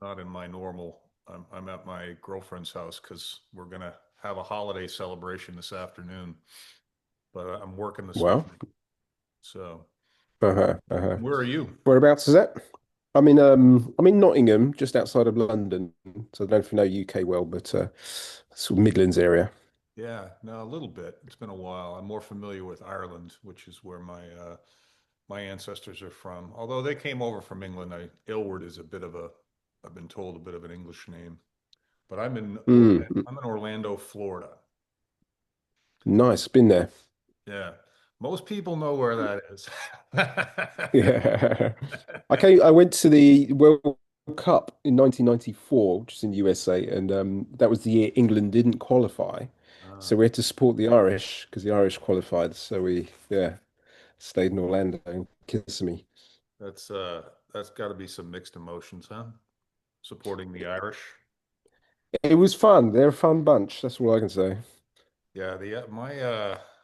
not in my normal. I'm at my girlfriend's house because we're gonna have a holiday celebration this afternoon, but I'm working this Well, morning. So, uh-huh, uh-huh. where are you? Whereabouts is that? I'm in Nottingham, just outside of London. So I don't know if you know UK well, but sort of Midlands area. Yeah, no, a little bit. It's been a while. I'm more familiar with Ireland, which is where my ancestors are from. Although they came over from England, Aylward is a bit of a, I've been told, a bit of an English name. But Mm, mm. I'm in Orlando, Florida. Nice, been there. Yeah, most people know where that is. Yeah. I went to the World Cup in 1994, which is in the USA, and that was the year England didn't qualify. Uh, So we had to support the Irish because the Irish qualified. So yeah, stayed in Orlando and Kissimmee. that's uh, that's got to be some mixed emotions, huh? Supporting the Irish. It was fun. They're a fun bunch. That's all I can say. Yeah,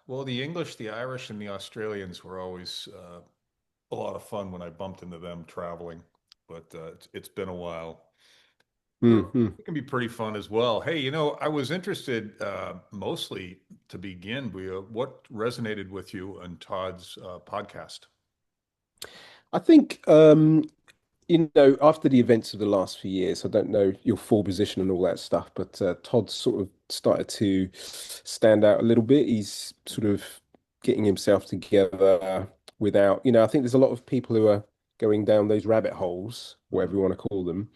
well, the English, the Irish, and the Australians were always a lot of fun when I bumped into them traveling, but it's been a while. Europe Hmm. can be pretty fun as well. Hey, I was interested mostly to begin, what resonated with you on Todd's podcast? I think after the events of the last few years, I don't know your full position and all that stuff, but Todd's sort of started to stand out a little bit. He's sort of getting himself together without, I think there's a lot of people who are going down those rabbit holes, whatever Mhm. you want to call them,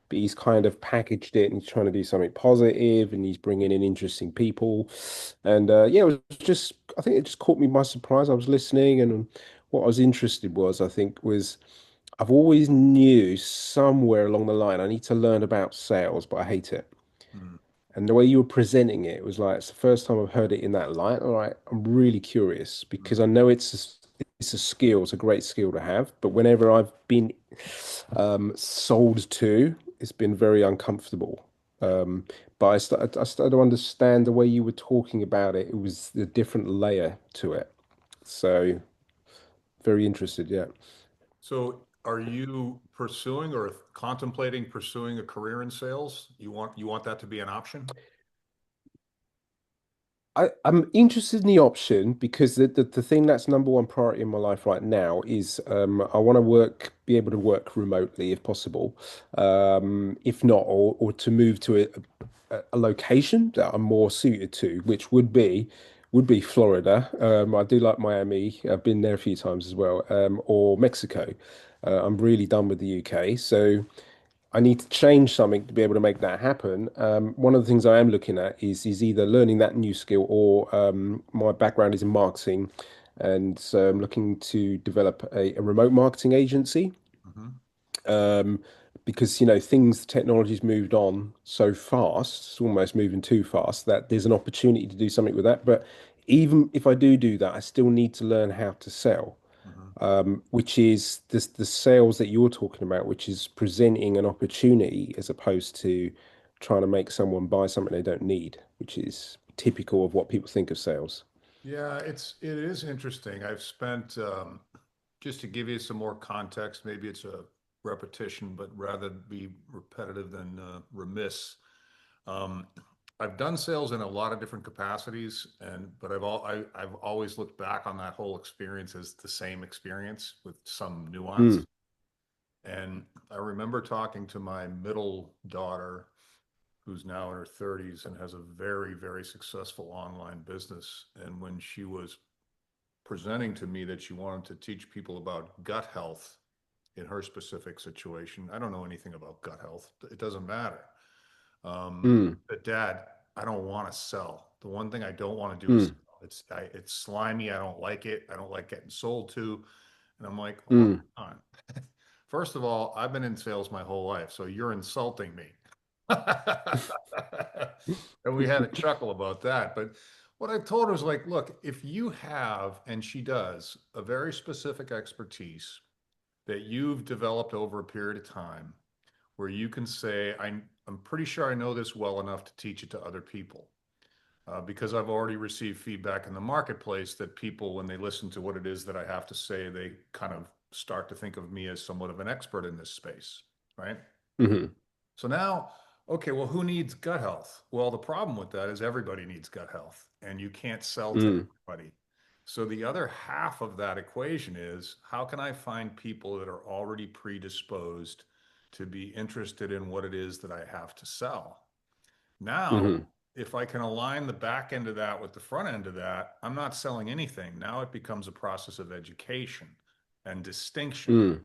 but he's kind of packaged it and he's trying to do something positive and he's bringing in interesting people. And yeah, it was just, I think it just caught me by surprise. I was listening and what I was interested I think, was I've always knew somewhere along the line I need to learn about sales, but I hate it. Mm, And the way you were presenting it was like it's the first time I've heard it in that light. All right, I'm really curious mm. because I know it's a skill, it's a great skill to have. But whenever I've been sold to, it's been very uncomfortable. Yeah. But I started to understand the way you were talking about it. It was a different layer to it. So very interested, yeah. So, are you pursuing or contemplating pursuing a career in sales? You want that to be an option? I'm interested in the option because the thing that's number one priority in my life right now is I want to be able to work remotely if possible. If not, or to move to a location that I'm more suited to, which would be Florida. I do like Miami. I've been there a few times as well. Or Mexico. I'm really done with the UK, so I need to change something to be able to make that happen. One of the things I am looking at is either learning that new skill or my background is in marketing, and so I'm looking to develop a remote marketing agency. Hmm. Um, because technology's moved on so fast, it's almost moving too fast that there's an opportunity to do something with that. But even if I do that, I still need to learn how to sell, Hmm. which is the sales that you're talking about, which is presenting an opportunity as opposed to trying to make someone buy something they don't need, which is typical of what people think of sales. Yeah, it is interesting. I've spent just to give you some more context, maybe it's a repetition, but rather be repetitive than remiss. Um, I've done sales in a lot of different capacities, but I've always looked back on that whole experience as the same experience with some Mm, nuance. And I remember talking to my middle daughter, who's now in her 30s and has a very, very successful online business. And when she was presenting to me that she wanted to teach people about gut health in her specific situation, I don't know anything about gut health. It doesn't matter. mm, But Dad, I don't want to sell. The one thing I don't want to do is mm, sell. It's slimy. I don't like it. I don't like getting sold to. And I'm like, hold mm. on. First of all, I've been in sales my whole life, so you're insulting me. And we had a chuckle about that. But what I told her was like, look, if you have, and she does, a very specific expertise that you've developed over a period of time where you can say, I'm pretty sure I know this well enough to teach it to other people. Because I've already received feedback in the marketplace that people, when they listen to what it is that I have to say, they kind of start to think of me as somewhat of an expert in this space, right? Hmm. So now, okay, well, who needs gut health? Well, the problem with that is everybody needs gut health, and you can't sell to Mm. everybody. So the other half of that equation is how can I find people that are already predisposed to be interested in what it is that I have to sell? Now, Hmm. if I can align the back end of that with the front end of that, I'm not selling anything. Now it becomes a process of education and distinction. Mm.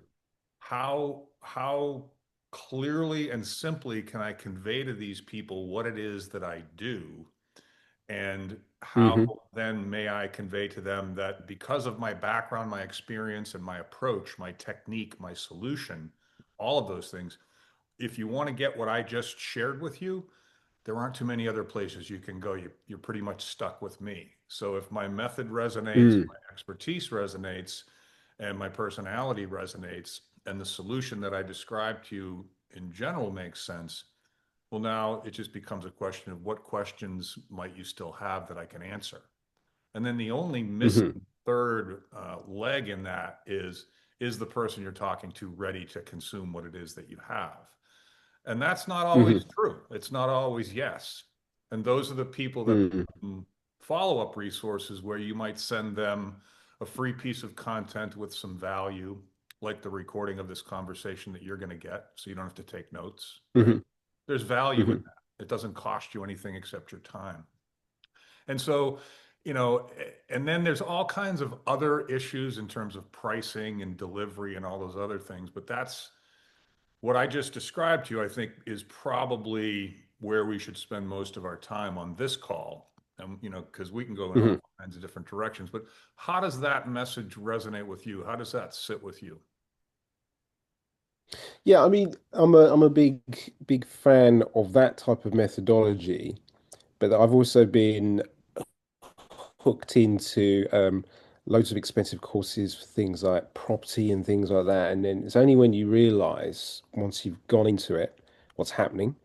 How clearly and simply can I convey to these people what it is that I do? And how Hmm. then may I convey to them that because of my background, my experience, and my approach, my technique, my solution, all of those things, if you want to get what I just shared with you, there aren't too many other places you can go. You're pretty much stuck with me. So if my method resonates, Mm. my expertise resonates, and my personality resonates, and the solution that I described to you in general makes sense, well, now it just becomes a question of what questions might you still have that I can answer. And then the only missing Hmm. third leg in that is the person you're talking to ready to consume what it is that you have? And that's not always Hmm. true. It's not always yes. And those are the people that Mm. become follow-up resources where you might send them a free piece of content with some value, like the recording of this conversation that you're going to get, so you don't have to take notes, right? Hmm. There's value in Hmm. that. It doesn't cost you anything except your time. And so, you know, and then there's all kinds of other issues in terms of pricing and delivery and all those other things, but that's what I just described to you, I think, is probably where we should spend most of our time on this call. And, you know, because we can go in Hmm. all kinds of different directions. But how does that message resonate with you? How does that sit with you? Yeah, I mean, I'm a big fan of that type of methodology, but I've also been hooked into loads of expensive courses for things like property and things like that. And then it's only when you realize, once you've gone into it, what's happening.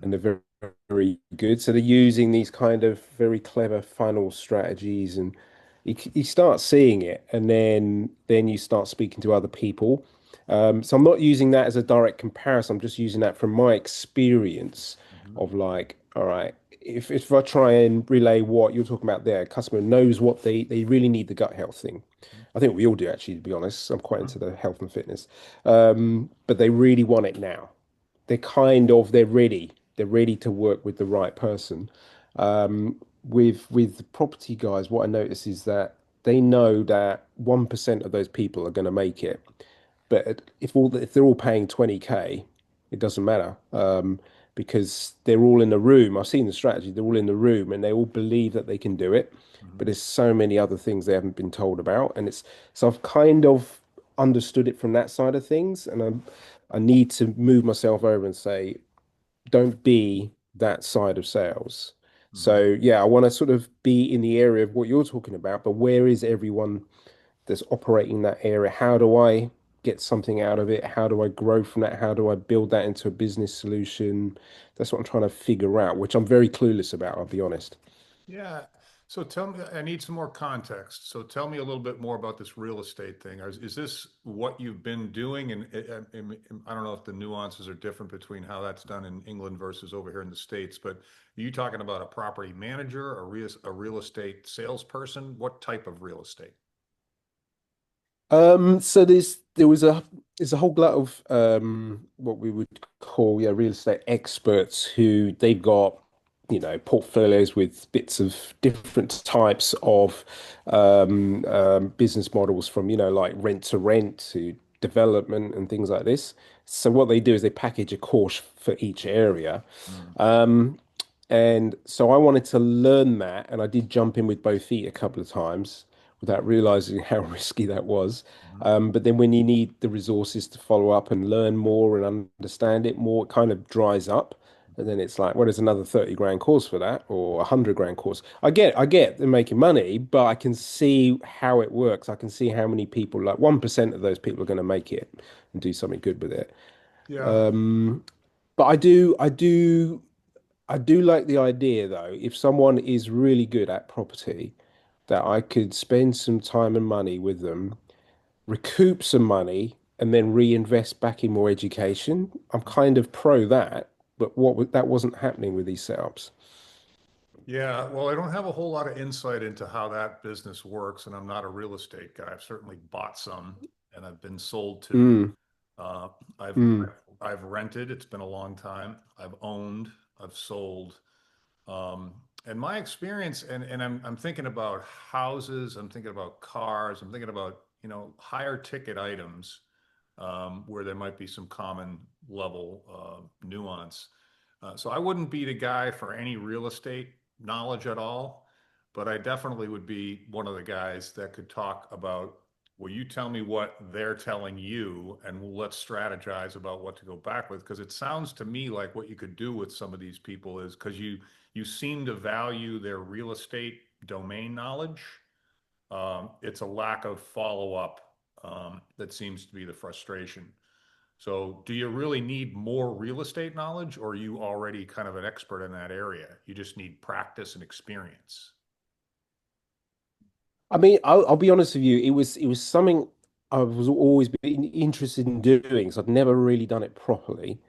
And Mhm. they're very, very good. So they're using these kind of very clever funnel strategies, and you start seeing it, and then you start speaking to other people. So I'm not using that as a direct comparison. I'm just using that from my experience Mhm. of like, all right, if I try and relay what you're talking about there, a customer knows what they really need the gut health thing. I think we all do actually, to be honest. I'm quite into Mhm. the health and fitness. But they really want it now. They're ready. They're ready to work with the right person. With the property guys, what I notice is that they know that 1% of those people are going to make it. But if they're all paying 20K, it doesn't matter, because they're all in the room. I've seen the strategy. They're all in the room and they all believe that they can do it. But Mhm. there's so many other things they haven't been told about, and it's so I've kind of understood it from that side of things, and I need to move myself over and say, don't be that side of sales. Mhm. So yeah, I want to sort of be in the area of what you're talking about, but where is everyone that's operating that area? How do I get something out of it? How do I grow from that? How do I build that into a business solution? That's what I'm trying to figure out, which I'm very clueless about, I'll be honest. Yeah. So tell me, I need some more context. So tell me a little bit more about this real estate thing. Is this what you've been doing? And I don't know if the nuances are different between how that's done in England versus over here in the States, but are you talking about a property manager, a real estate salesperson? What type of real estate? So there's a whole lot of what we would call, yeah, real estate experts who they've got, portfolios with bits of different types of business models, from, like rent to rent to development and things like this. So what they do is they package a course for each area. Mm, Um, and so I wanted to learn that, and I did jump in with both feet a couple of times without realizing how risky that was. mhm. But then when you need the resources to follow up and learn more and understand it more, it kind of dries up. And then it's like, well, there's another 30 grand course for that, or 100 grand course. I get they're making money, but I can see how it works. I can see how many people, like 1% of those people are going to make it and do something good with it. Yeah. But I do like the idea though, if someone is really good at property, that I could spend some time and money with them, recoup some money, and then reinvest back in more education. I'm kind of pro that, but that wasn't happening with these setups. Yeah, well, I don't have a whole lot of insight into how that business works, and I'm not a real estate guy. I've certainly bought some, and I've been sold to. Mm, Uh, I've mm. I've rented. It's been a long time. I've owned. I've sold. And my experience, and I'm thinking about houses. I'm thinking about cars. I'm thinking about higher ticket items where there might be some common level nuance. So I wouldn't be the guy for any real estate knowledge at all, but I definitely would be one of the guys that could talk about, well, you tell me what they're telling you, and let's strategize about what to go back with. Because it sounds to me like what you could do with some of these people is because you seem to value their real estate domain knowledge. It's a lack of follow up that seems to be the frustration. So, do you really need more real estate knowledge, or are you already kind of an expert in that area? You just need practice and experience. I mean, I'll be honest with you. It was something I was always been interested in doing, so I'd never really done it properly.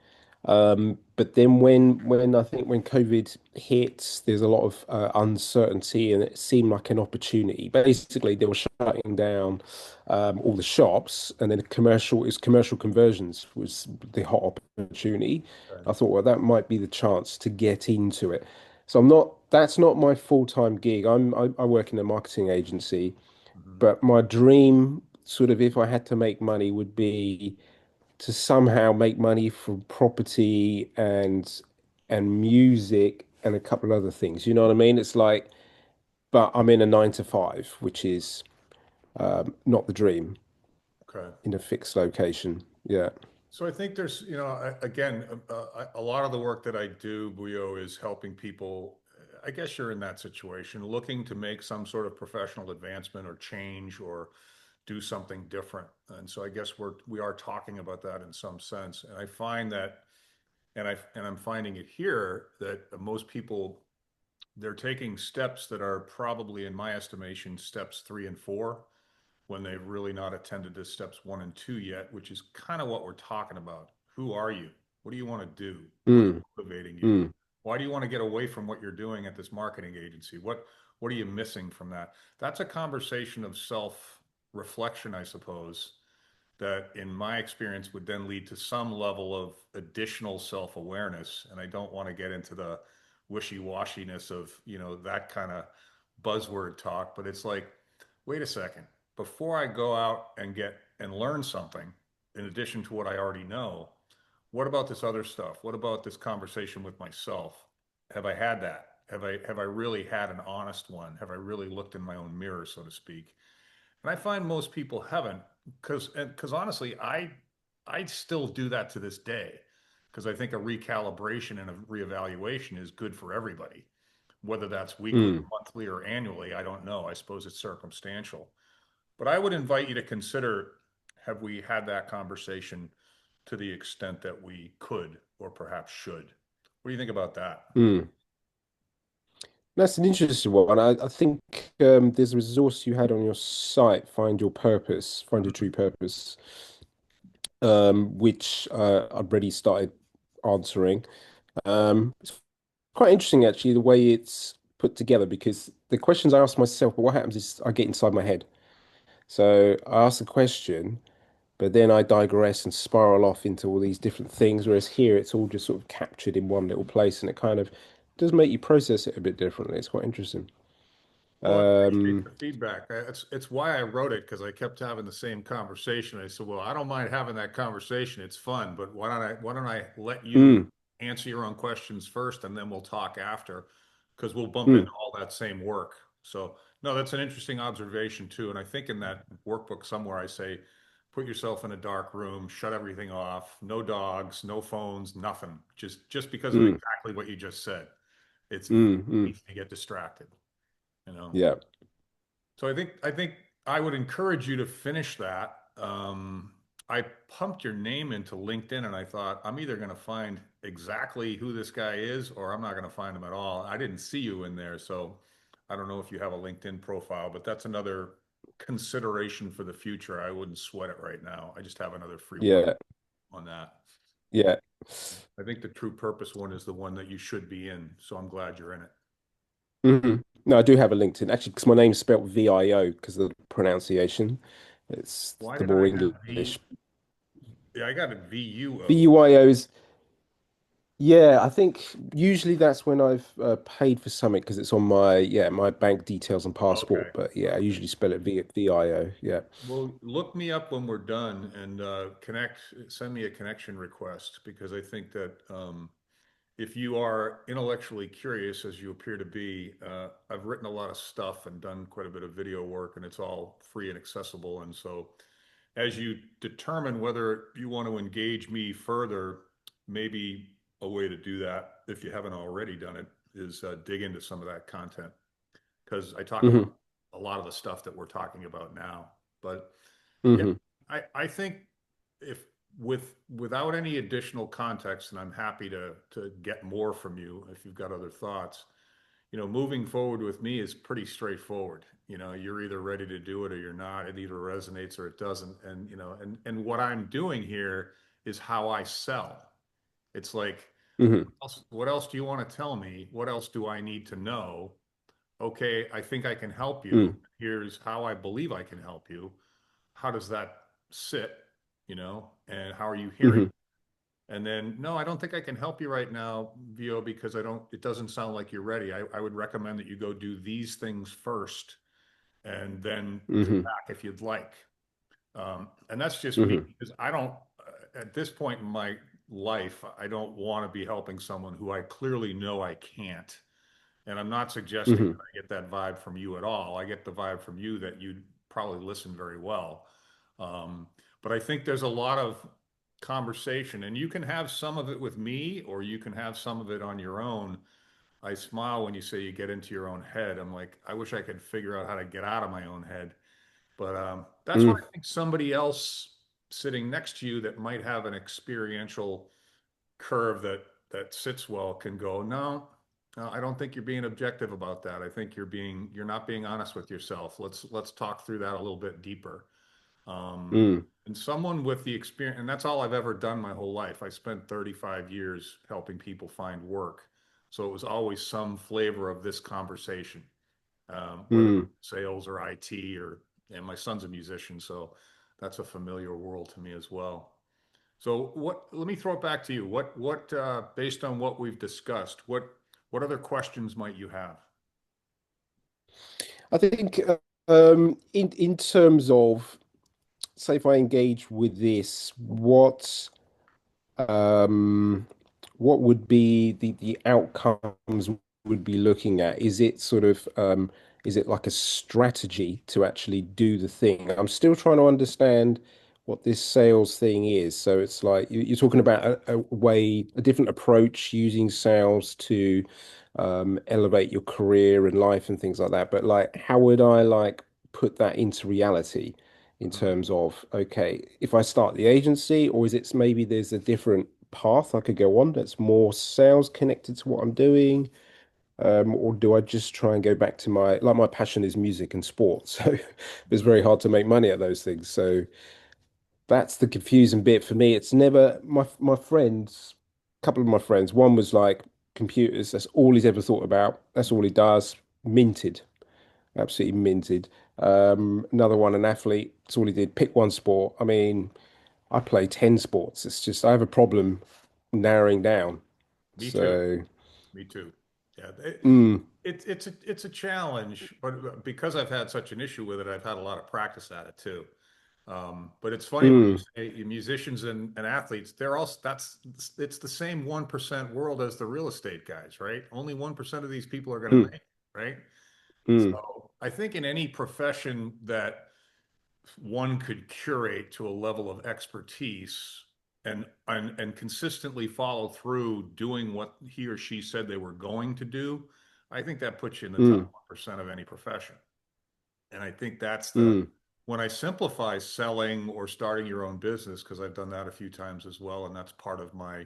But then when I think when COVID hit, there's a lot of uncertainty, and it seemed like an opportunity. Basically, they were shutting down all the shops, and then commercial conversions was the hot opportunity. Okay. I thought, well, that might be the chance to get into it. So I'm not. That's not my full-time gig. I work in a marketing agency, Mhm. but my dream, sort of, if I had to make money, would be to somehow make money from property and music and a couple of other things. You know what I mean? It's like, but I'm in a 9 to 5, which is not the dream Okay. in a fixed location. Yeah. So I think there's, again, a lot of the work that I do, Buyo, is helping people. I guess you're in that situation, looking to make some sort of professional advancement or change or do something different. And so I guess we are talking about that in some sense. And I find that, and I'm finding it here that most people, they're taking steps that are probably, in my estimation, steps 3 and 4 when they've really not attended to steps 1 and 2 yet, which is kind of what we're talking about. Who are you? What do you want to do? What's Mm, motivating you? mm, Why do you want to get away from what you're doing at this marketing agency? What are you missing from that? That's a conversation of self reflection, I suppose, that in my experience would then lead to some level of additional self-awareness. And I don't want to get into the wishy-washiness of, that kind of buzzword talk, but it's like, wait a second, before I go out and get and learn something in addition to what I already know, what about this other stuff? What about this conversation with myself? Have I had that? Have I really had an honest one? Have I really looked in my own mirror, so to speak? And I find most people haven't, because honestly, I still do that to this day, because I think a recalibration and a reevaluation is good for everybody. Whether that's weekly, mm, monthly, or annually, I don't know. I suppose it's circumstantial. But I would invite you to consider, have we had that conversation to the extent that we could or perhaps should? What do you think about that? mm. That's an interesting one. I think there's a resource you had on your site, Find Your True Mhm. Purpose, which I've already started answering. It's quite interesting, actually, the way it's put together, because the questions I ask myself, but what happens is I get inside my head. So I ask a question, but then I digress and spiral off into all these different things. Whereas here, it's all just sort of captured in one little place, and it kind of does make you process it a bit differently. It's quite interesting. Well, I appreciate Um, the feedback. It's why I wrote it, because I kept having the same conversation. I said, "Well, I don't mind having that conversation. It's fun, but why don't I let you mm, answer your own questions first, and then we'll talk after, because we'll bump into mm, all that same work." So, no, that's an interesting observation too. And I think in that workbook somewhere I say, put yourself in a dark room, shut everything off, no dogs, no phones, nothing. Just because of mm, exactly what you just said. It's very mm, mm. easy to get distracted, you know. Yeah. So I think I would encourage you to finish that. I pumped your name into LinkedIn and I thought I'm either going to find exactly who this guy is or I'm not going to find him at all. I didn't see you in there, so I don't know if you have a LinkedIn profile, but that's another. consideration for the future. I wouldn't sweat it right now. I just have another free work Yeah. on that. Yeah. I think the true purpose one is the one that you should be in. So I'm glad you're in it. No, I do have a LinkedIn actually because my name's spelled VIO because of the pronunciation. It's Why the did I more have V? English. Yeah, I got it VUO. VUIO is, yeah, I think usually that's when I've paid for something because it's on my, yeah, my bank details and Okay. passport. But yeah, I Okay. usually spell it VIO. Yeah. Well, look me up when we're done and send me a connection request because I think that if you are intellectually curious, as you appear to be, I've written a lot of stuff and done quite a bit of video work, and it's all free and accessible. And so, as you determine whether you want to engage me further, maybe a way to do that, if you haven't already done it, is dig into some of that content because I talk about Hmm. a lot of the stuff that we're talking about now. But yeah, Hmm. I think if without any additional context, and I'm happy to get more from you if you've got other thoughts, moving forward with me is pretty straightforward. You're either ready to do it or you're not. It either resonates or it doesn't. And and what I'm doing here is how I sell. It's like, Hmm. what else do you want to tell me? What else do I need to know? Okay, I think I can help you. Mm. Here's how I believe I can help you. How does that sit? And how are you hearing? Hmm. And then, no, I don't think I can help you right now, VO, because it doesn't sound like you're ready. I would recommend that you go do these things first and then come Hmm. back if you'd like. And that's just me Hmm. because I don't, at this point in my life, I don't want to be helping someone who I clearly know I can't. And I'm not suggesting Hmm. that I get that vibe from you at all. I get the vibe from you that you'd probably listen very well. Um, but I think there's a lot of conversation, and you can have some of it with me, or you can have some of it on your own. I smile when you say you get into your own head. I'm like, I wish I could figure out how to get out of my own head. But that's what Mm. I think somebody else sitting next to you that might have an experiential curve that sits well can go, no, no, I don't think you're being objective about that. I think you're not being honest with yourself. Let's talk through that a little bit deeper. Um, Mm. and someone with the experience, and that's all I've ever done my whole life. I spent 35 years helping people find work. So it was always some flavor of this conversation, whether Mm. sales or IT and my son's a musician, so that's a familiar world to me as well. So let me throw it back to you. Based on what we've discussed, what other questions might you have? I think in terms of, say, if I engage with this, um what would be the outcomes would be looking at? Is it sort of is it like a strategy to actually do the thing? I'm still trying to understand what this sales thing is. So it's like you're talking about a way, a different approach using sales to elevate your career and life and things like that. But like, how would I like put that into reality in Mhm. terms of, okay, if I start the agency, or is it maybe there's a different path I could go on that's more sales connected to what I'm doing? Or do I just try and go back to my passion is music and sport. So it's Mhm. very hard to make money at those things. So that's the confusing bit for me. It's never my friends, a couple of my friends, one was like computers, that's all he's ever thought about. That's all he does. Minted, absolutely minted. Another one, an athlete, that's all he did. Pick one sport. I mean, I play 10 sports. It's just I have a problem narrowing down. Me too. So, Me too. Yeah, mm, it's a challenge, but because I've had such an issue with it, I've had a lot of practice at it too. But it's funny when you mm, say musicians and athletes, they're all it's the same 1% world as the real estate guys, right? Only 1% of these people are going to mm, make it, right? mm, So I think in any profession that one could curate to a level of expertise and consistently follow through doing what he or she said they were going to do, I think that puts you in the top mm, 1% of any profession. And I think that's mm, when I simplify selling or starting your own business, because I've done that a few times as well, and that's part of my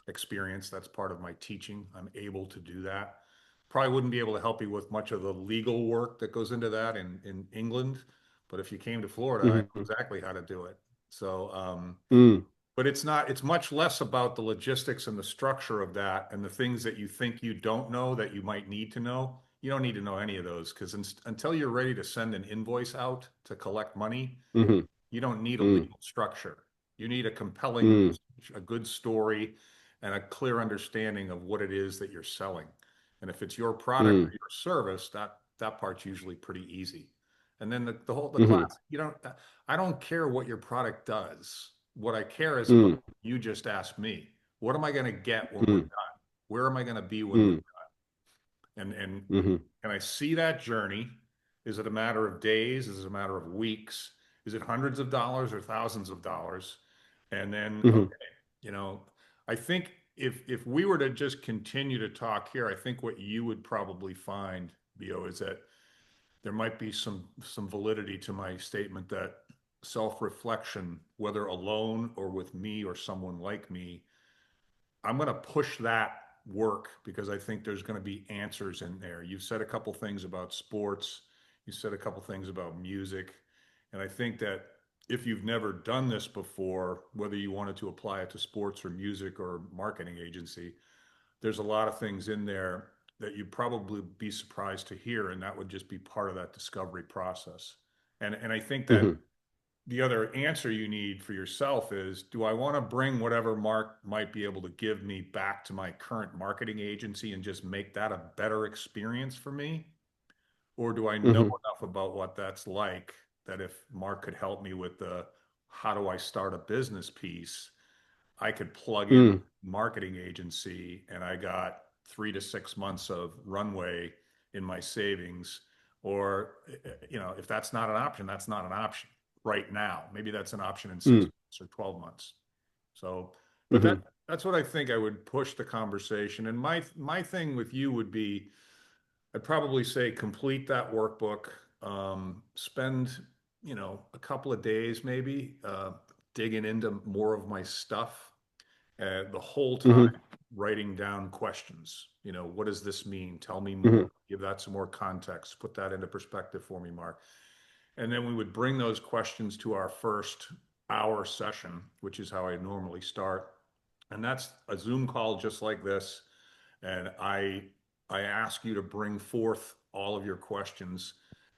experience, that's part of my teaching. I'm able to do that. Probably wouldn't be able to help you with much of the legal work that goes into that in England, but if you came to Florida, I know Mhm. exactly how to do it. So, Mm. but it's much less about the logistics and the structure of that and the things that you think you don't know that you might need to know. You don't need to know any of those because until you're ready to send an invoice out to collect money, Mhm. you don't need a Mm. legal structure. You need a compelling Mm. message, a good story, and a clear understanding of what it is that you're selling. And if it's your product or Mm. your service, that part's usually pretty easy. And then the Mhm. class, I don't care what your product does. What I care is about Mm. you just asked me, what am I going to get when we're Mm. done? Where am I going to be when we're Mm. and Mhm. can I see that journey? Is it a matter of days? Is it a matter of weeks? Is it hundreds of dollars or thousands of dollars? And then, okay, Mhm. you know, I think if we were to just continue to talk here, I think what you would probably find, Bio, is that there might be some validity to my statement that self-reflection, whether alone or with me or someone like me, I'm going to push that work because I think there's going to be answers in there. You've said a couple things about sports, you said a couple things about music, and I think that if you've never done this before, whether you wanted to apply it to sports or music or marketing agency, there's a lot of things in there that you'd probably be surprised to hear, and that would just be part of that discovery process. And I think that Mhm. the other answer you need for yourself is, do I want to bring whatever Mark might be able to give me back to my current marketing agency and just make that a better experience for me? Or do I know Mhm. enough about what that's like that if Mark could help me with the how do I start a business piece, I could plug in Mm. marketing agency and I got 3 to 6 months of runway in my savings. Or, if that's not an option, that's not an option right now. Maybe that's an option in six Mm. months or 12 months. So, but Mhm. that's what I think I would push the conversation. And my thing with you would be, I'd probably say complete that workbook. Spend, a couple of days maybe digging into more of my stuff the whole time Mhm. writing down questions. What does this mean? Tell me more. Mhm. Give that some more context. Put that into perspective for me, Mark. And then we would bring those questions to our first hour session, which is how I normally start. And that's a Zoom call just like this. And I ask you to bring forth all of your questions.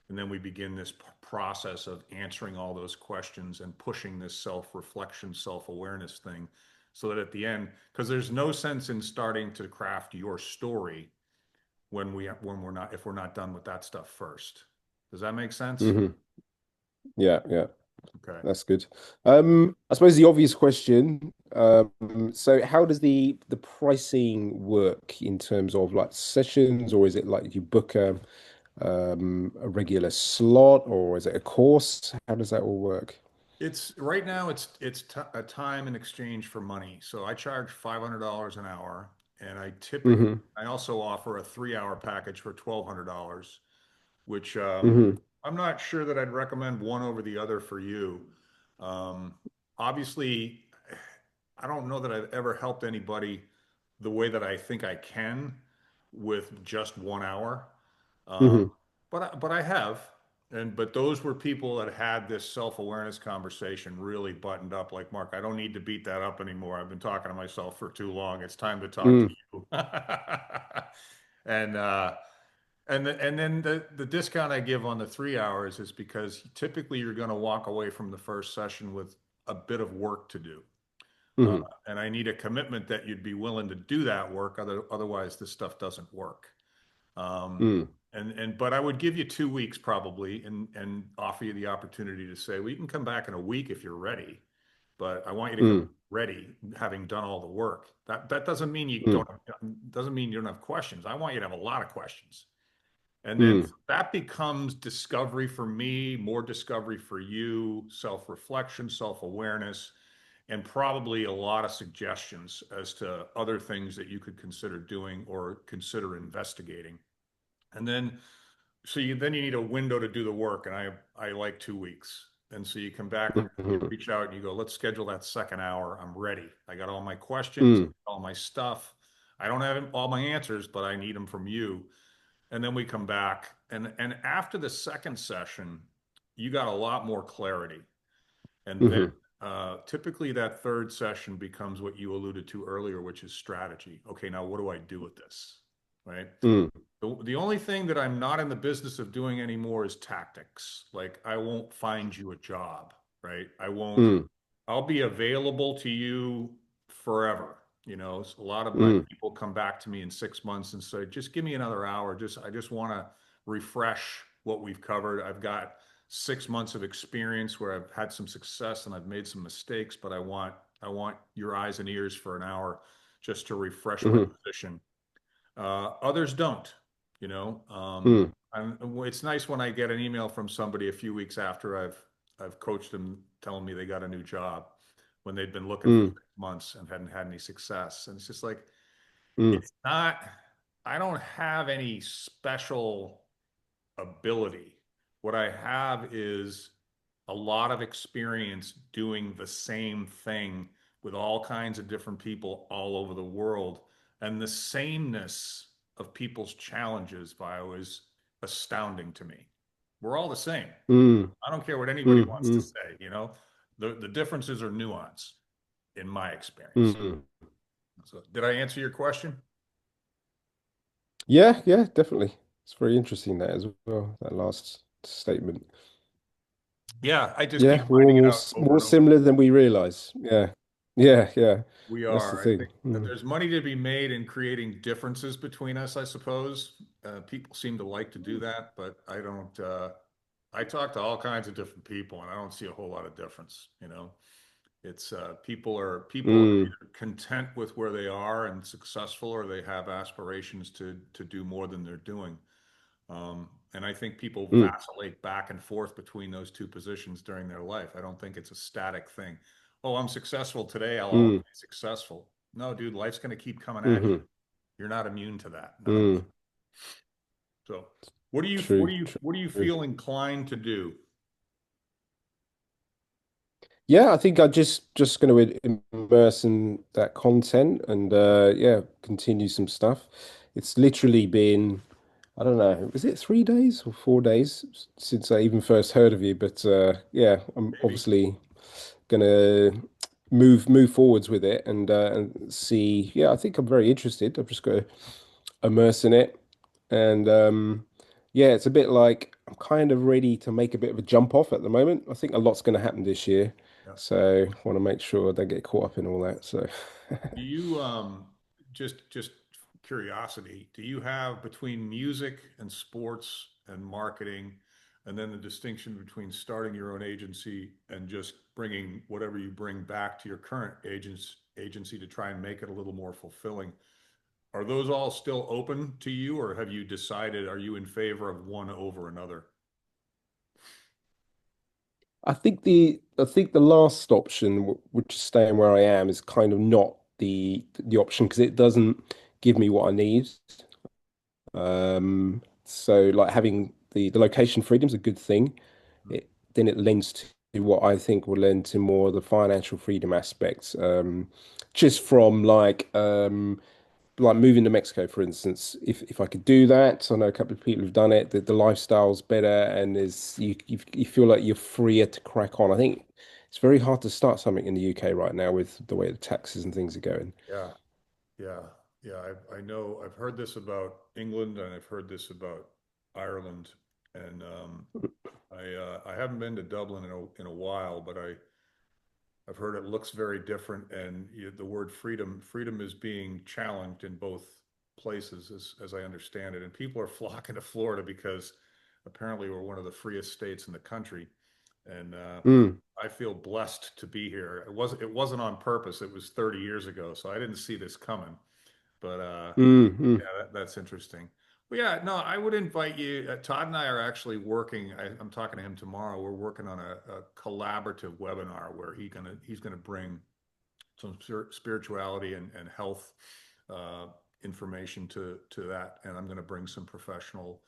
And then we begin this process of answering all those questions and pushing this self-reflection, self-awareness thing so that at the end, because there's no sense in starting to craft your story when we're not if we're not done with that stuff first. Does that make sense? Mhm. Yeah, yeah. Okay. That's good. I suppose the obvious question, so how does the pricing work in terms of like sessions, or is it like you book a regular slot, or is it a course? How does that all work? It's right now it's a time in exchange for money. So I charge $500 an hour, and Hmm. I also offer a 3 hour package for $1,200, which Hmm. I'm not sure that I'd recommend one over the other for you. Um, Obviously, I don't know that I've ever helped anybody the way that I think I can with just 1 hour. Um, Hmm. but I have, but those were people that had this self-awareness conversation really buttoned up. Like, Mark, I don't need to beat that up anymore. I've been talking to myself for too long. It's time to talk to Mm. you. And and then the discount I give on the 3 hours is because typically you're going to walk away from the first session with a bit of work to do. Uh, Hmm. and I need a commitment that you'd be willing to do that work. Otherwise, this stuff doesn't work. Um, Mm. but I would give you 2 weeks probably and offer you the opportunity to say, well, you can come back in a week if you're ready, but I want you to come Mm. ready, having done all the work. That doesn't mean Mm. doesn't mean you don't have questions. I want you to have a lot of questions. And then Mm. that becomes discovery for me, more discovery for you, self-reflection, self-awareness, and probably a lot of suggestions as to other things that you could consider doing or consider investigating. And then then you need a window to do the work, and I like 2 weeks. And so you come back and you Mhm. reach out and you go, let's schedule that second hour. I'm ready. I got all my questions, Mm. all my stuff. I don't have all my answers, but I need them from you. And then we come back, and after the second session, you got a lot more clarity. And then Hmm. typically that third session becomes what you alluded to earlier, which is strategy. Okay, now what do I do with this? Right? Mm. The only thing that I'm not in the business of doing anymore is tactics. Like I won't find you a job, right? I won't, Mm. I'll be available to you forever. You know, a lot of my Mm. people come back to me in 6 months and say, just give me another hour. I just want to refresh what we've covered. I've got 6 months of experience where I've had some success and I've made some mistakes, but I want your eyes and ears for an hour just to refresh my Hmm. position. Others don't, you know. Mm. It's nice when I get an email from somebody a few weeks after I've coached them, telling me they got a new job when they'd been looking for Mm. 6 months and hadn't had any success. And it's just like Mm. it's not. I don't have any special ability. What I have is a lot of experience doing the same thing with all kinds of different people all over the world. And the sameness of people's challenges, Bio, is astounding to me. We're all the same. Mm. I don't care what anybody Mm. wants to Mm. say, you know. The differences are nuance in my experience. Mm. So, did I answer your question? Yeah, yeah, definitely. It's very interesting that as well, that last statement. Yeah, I just keep Yeah, we're all finding it out over more and over. similar than we realize. Yeah. Yeah, yeah. We That's the are. I thing. think that Mm. there's money to be made in creating differences between us, I suppose. People seem to like to do that, but I don't. I talk to all kinds of different people, and I don't see a whole lot of difference. You know, it's people are Mm. either content with where they are and successful, or they have aspirations to do more than they're doing. And I think people Mm. vacillate back and forth between those two positions during their life. I don't think it's a static thing. Oh, I'm successful today. I'll always Mm. be successful. No, dude, life's going to keep coming at you. Hmm. You're not immune to that. None of us. Mm. So, True, what do you true. feel inclined to do? Yeah, I think I just going to immerse in that content and yeah, continue some stuff. It's literally been, I don't know, was it 3 days or 4 days since I even first heard of you? But yeah, I'm Maybe. obviously gonna move forwards with it and see. Yeah, I think I'm very interested. I've just got to immerse in it, and yeah, it's a bit like I'm kind of ready to make a bit of a jump off at the moment. I think a lot's going to happen this year, Yeah. so I want to make sure I don't get caught up in all that. So, Do you just curiosity, do you have between music and sports and marketing and then the distinction between starting your own agency and just bringing whatever you bring back to your current agency to try and make it a little more fulfilling? Are those all still open to you or have you decided, are you in favor of one over another? I think the last option, which is staying where I am, is kind of not the option because it doesn't give me what I need. So like having the location freedom is a good thing. Then it lends to what I think will lend to more of the financial freedom aspects. Just from like moving to Mexico, for instance, if I could do that, I know a couple of people who've done it. The lifestyle's better, and is you feel like you're freer to crack on. I think it's very hard to start something in the UK right now with the way the taxes and things are going. Yeah. Yeah, yeah, I know. I've heard this about England, and I've heard this about Ireland, and I haven't been to Dublin in a while, but I've heard it looks very different, and the word freedom is being challenged in both places, as I understand it, and people are flocking to Florida because apparently we're one of the freest states in the country, and Mm, I feel blessed to be here. It wasn't on purpose. It was 30 years ago, so I didn't see this coming. But mm, mm, yeah, that's interesting. Well, yeah, no, I would invite you. Todd and I are actually working. I'm talking to him tomorrow. We're working on a collaborative webinar where he's gonna bring some spirituality and health uh, information to that, and I'm gonna bring some professional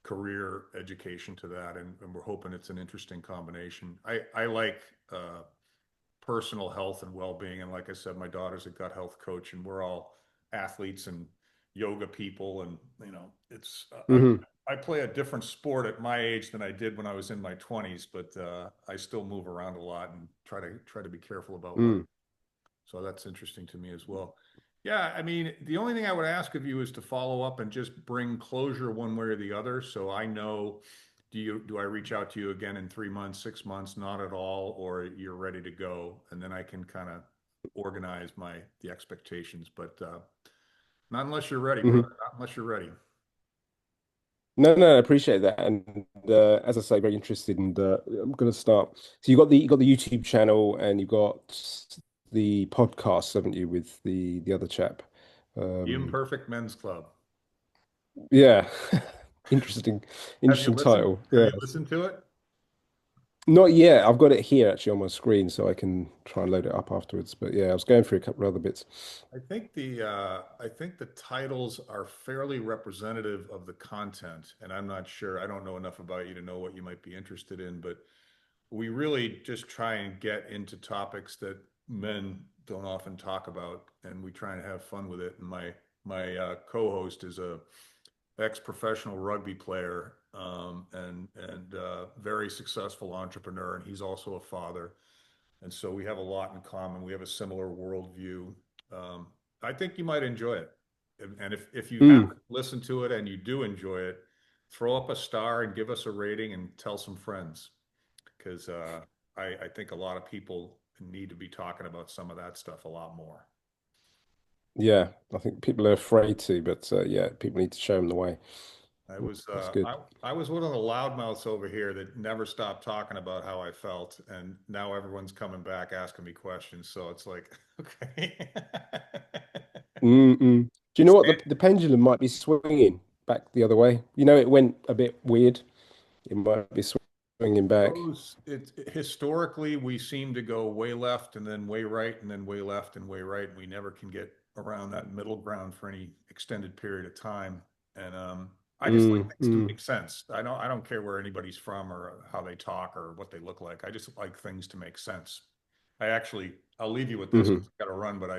career education to that, and we're hoping it's an interesting combination. I like personal health and well-being. And like I said, my daughter's a gut health coach, and we're all athletes and yoga people. And it's mm. I play a different sport at my age than I did when I was in my 20s, but I still move around a lot and try to be careful about what. Mm. So that's interesting to me as well. Yeah, I mean, the only thing I would ask of you is to follow up and just bring closure one way or the other. So I know, do I reach out to you again in 3 months, 6 months, not at all, or you're ready to go, and then I can kind of organize the expectations. But not unless you're ready, brother. Mhm. Not unless you're ready. No, no, I appreciate that. And as I say, very interested in I'm gonna start. So you got the YouTube channel and you've got the podcast, haven't you, with the other chap? The Um, Imperfect Men's Club. yeah. Interesting, Have you interesting listened? title. Have Yeah. you listened to it? Not yet. I've got it here actually on my screen, so I can try and load it up afterwards. But yeah, I was going through a couple of other bits. I think the titles are fairly representative of the content, and I'm not sure. I don't know enough about you to know what you might be interested in, but we really just try and get into topics that men don't often talk about, and we try and have fun with it. And my co-host is a ex-professional rugby player, and very successful entrepreneur, and he's also a father. And so we have a lot in common. We have a similar worldview. Um, I think you might enjoy it. And if you Mm, haven't listened to it and you do enjoy it, throw up a star and give us a rating and tell some friends because I think a lot of people need to be talking about some of that stuff a lot more. yeah, I think people are afraid to, but yeah, people need to show them the way. I was That's uh, good. I was one of the loudmouths over here that never stopped talking about how I felt, and now everyone's coming back asking me questions. So it's like, okay. Mm-mm. Do you know what the pendulum might be swinging back the other way? You know, it went a bit weird. It might be swinging back. Historically, we seem to go way left and then way right and then way left and way right. And we never can get around that middle ground for any extended period of time. And I just like Mm, things to mm, make sense. I don't care where anybody's from or how they talk or what they look like. I just like things to make sense. I'll leave you with this hmm because I got to run, but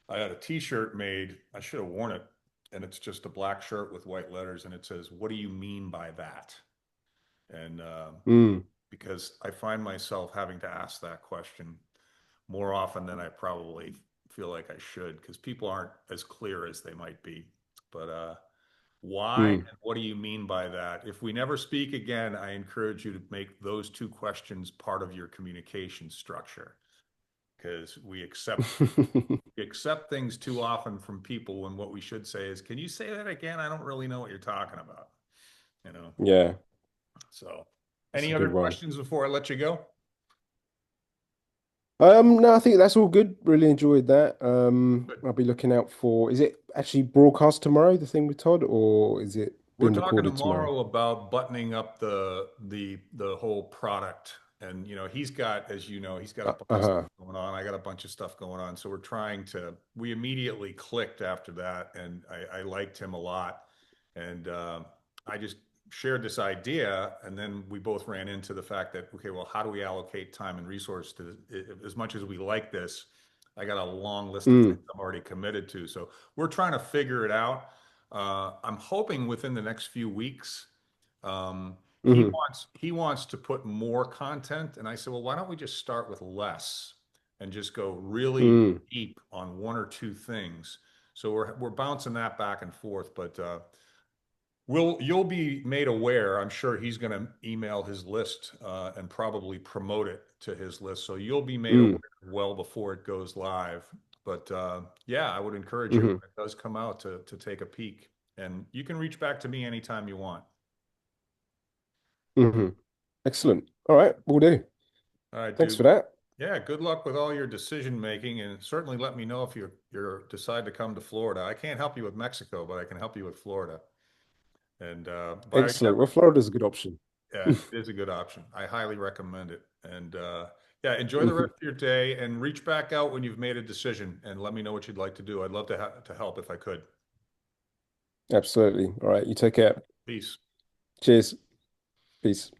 I had a T-shirt made. I should have worn it, and it's just a black shirt with white letters, and it says, "What do you mean by that?" And mm, because I find myself having to ask that question more often than I probably feel like I should, because people aren't as clear as they might be. But why mm. and what do you mean by that? If we never speak again, I encourage you to make those two questions part of your communication structure, because we accept things too often from people when what we should say is, "Can you say that again? I don't really know what you're talking about." You know. Yeah, So, that's any a other good one. questions before I let you go? No, I think that's all good. Really enjoyed that. Good. I'll be looking out for, is it actually broadcast tomorrow, the thing with Todd, or is it We're being talking recorded tomorrow? tomorrow about buttoning up the whole product. And he's got, as you know, he's got a bunch of stuff Uh-huh. going on. I got a bunch of stuff going on. So we immediately clicked after that, and I liked him a lot. And I just shared this idea, and then we both ran into the fact that, okay, well, how do we allocate time and resource to as much as we like this? I got a long list of things Mm, I'm already committed to. So we're trying to figure it out. I'm hoping within the next few weeks. He hmm wants to put more content, and I said, well, why don't we just start with less and just go really mm, deep on one or two things. So we're bouncing that back and forth, but you'll be made aware. I'm sure he's going to email his list and probably promote it to his list, so you'll be made aware mm, well before it goes live. But yeah, I would encourage you when hmm it does come out to take a peek, and you can reach back to me anytime you want. hmm Excellent. All right, we'll do. All right, Thanks dude. for that. Yeah, good luck with all your decision making, and certainly let me know if you decide to come to Florida. I can't help you with Mexico, but I can help you with Florida. And Excellent. Well, Florida's a good option. yeah, it is a good option. I highly recommend it. And yeah, enjoy the Mhm. rest of your day, and reach back out when you've made a decision, and let me know what you'd like to do. I'd love to help if I could. Absolutely. All right, you take care. Peace. Cheers. Peace.